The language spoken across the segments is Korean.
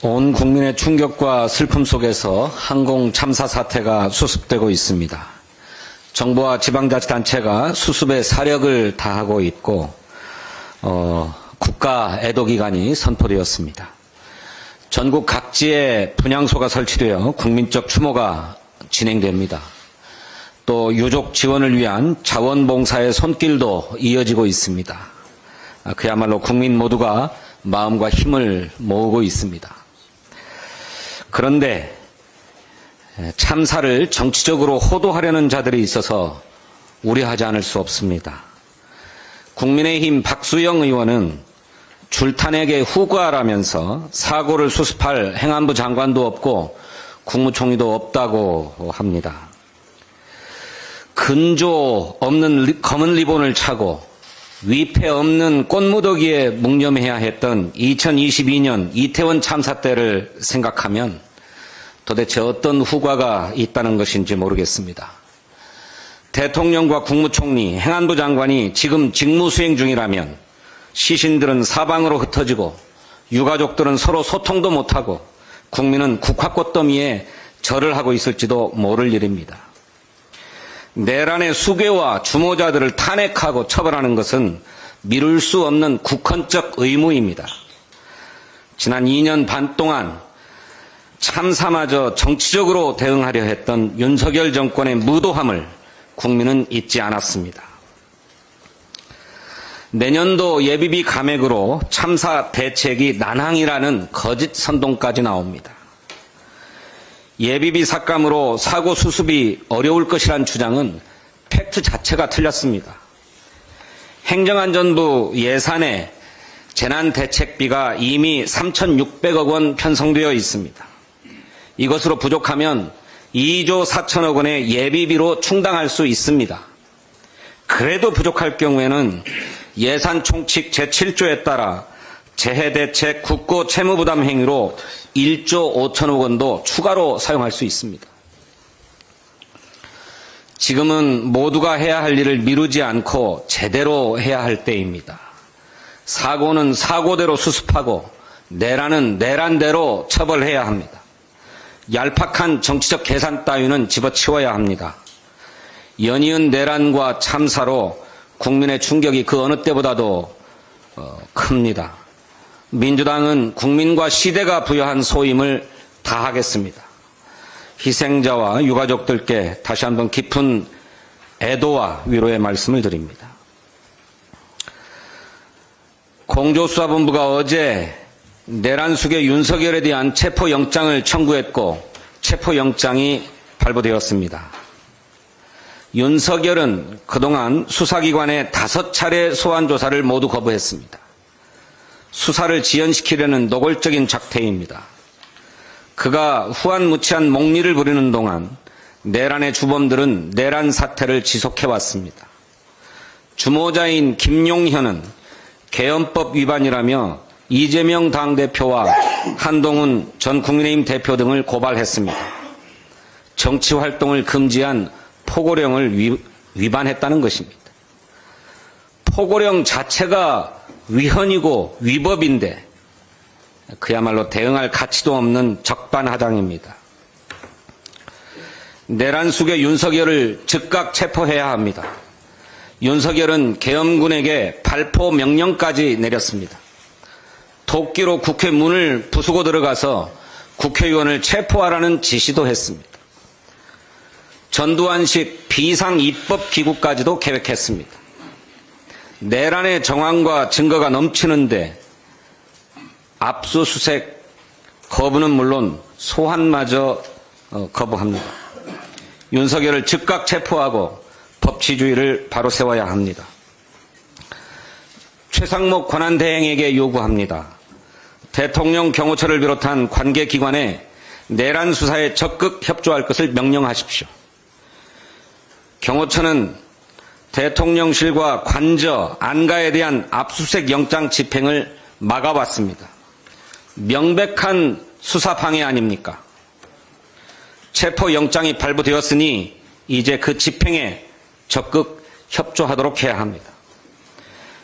온 국민의 충격과 슬픔 속에서 항공 참사 사태가 수습되고 있습니다. 정부와 지방자치단체가 수습에 사력을 다하고 있고 국가 애도기간이 선포되었습니다. 전국 각지에 분향소가 설치되어 국민적 추모가 진행됩니다. 또 유족 지원을 위한 자원봉사의 손길도 이어지고 있습니다. 그야말로 국민 모두가 마음과 힘을 모으고 있습니다. 그런데 참사를 정치적으로 호도하려는 자들이 있어서 우려하지 않을 수 없습니다. 국민의힘 박수영 의원은 줄탄에게 후과라면서 사고를 수습할 행안부 장관도 없고 국무총리도 없다고 합니다. 근조 없는 검은 리본을 차고 위패 없는 꽃무더기에 묵념해야 했던 2022년 이태원 참사 때를 생각하면 도대체 어떤 후과가 있다는 것인지 모르겠습니다. 대통령과 국무총리, 행안부 장관이 지금 직무수행 중이라면 시신들은 사방으로 흩어지고 유가족들은 서로 소통도 못하고 국민은 국화꽃더미에 절을 하고 있을지도 모를 일입니다. 내란의 수괴와 주모자들을 탄핵하고 처벌하는 것은 미룰 수 없는 국헌적 의무입니다. 지난 2년 반 동안 참사마저 정치적으로 대응하려 했던 윤석열 정권의 무도함을 국민은 잊지 않았습니다. 내년도 예비비 감액으로 참사 대책이 난항이라는 거짓 선동까지 나옵니다. 예비비 삭감으로 사고 수습이 어려울 것이란 주장은 팩트 자체가 틀렸습니다. 행정안전부 예산에 재난대책비가 이미 3,600억 원 편성되어 있습니다. 이것으로 부족하면 2조 4천억 원의 예비비로 충당할 수 있습니다. 그래도 부족할 경우에는 예산 총칙 제7조에 따라 재해대책 국고 채무부담 행위로 1조 5천억 원도 추가로 사용할 수 있습니다. 지금은 모두가 해야 할 일을 미루지 않고 제대로 해야 할 때입니다. 사고는 사고대로 수습하고 내란은 내란대로 처벌해야 합니다. 얄팍한 정치적 계산 따위는 집어치워야 합니다. 연이은 내란과 참사로 국민의 충격이 그 어느 때보다도 큽니다. 민주당은 국민과 시대가 부여한 소임을 다하겠습니다. 희생자와 유가족들께 다시 한번 깊은 애도와 위로의 말씀을 드립니다. 공조수사본부가 어제 내란 수괴 윤석열에 대한 체포영장을 청구했고 체포영장이 발부되었습니다. 윤석열은 그동안 수사기관의 5차례 소환조사를 모두 거부했습니다. 수사를 지연시키려는 노골적인 작태입니다. 그가 후한무치한 목리를 부리는 동안 내란의 주범들은 내란 사태를 지속해왔습니다. 주모자인 김용현은 개헌법 위반이라며 이재명 당대표와 한동훈 전 국민의힘 대표 등을 고발했습니다. 정치활동을 금지한 포고령을 위반했다는 것입니다. 포고령 자체가 위헌이고 위법인데 그야말로 대응할 가치도 없는 적반하장입니다. 내란 수괴 윤석열을 즉각 체포해야 합니다. 윤석열은 계엄군에게 발포 명령까지 내렸습니다. 도끼로 국회 문을 부수고 들어가서 국회의원을 체포하라는 지시도 했습니다. 전두환식 비상입법기구까지도 계획했습니다. 내란의 정황과 증거가 넘치는데 압수수색 거부는 물론 소환마저 거부합니다. 윤석열을 즉각 체포하고 법치주의를 바로 세워야 합니다. 최상목 권한대행에게 요구합니다. 대통령 경호처를 비롯한 관계기관에 내란 수사에 적극 협조할 것을 명령하십시오. 경호처는 대통령실과 관저, 안가에 대한 압수수색 영장 집행을 막아왔습니다. 명백한 수사 방해 아닙니까? 체포영장이 발부되었으니 이제 그 집행에 적극 협조하도록 해야 합니다.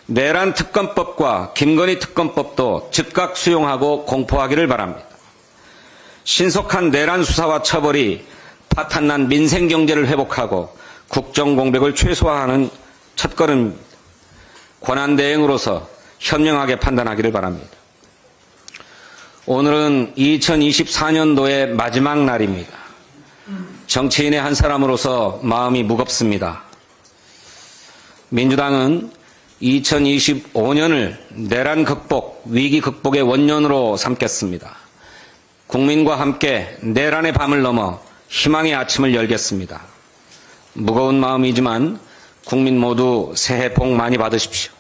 내란 특검법과 김건희 특검법도 즉각 수용하고 공포하기를 바랍니다. 신속한 내란 수사와 처벌이 파탄난 민생 경제를 회복하고 국정 공백을 최소화하는 첫걸음입니다. 권한 대행으로서 현명하게 판단하기를 바랍니다. 오늘은 2024년도의 마지막 날입니다. 정치인의 한 사람으로서 마음이 무겁습니다. 민주당은 2025년을 내란 극복, 위기 극복의 원년으로 삼겠습니다. 국민과 함께 내란의 밤을 넘어 희망의 아침을 열겠습니다. 무거운 마음이지만 국민 모두 새해 복 많이 받으십시오.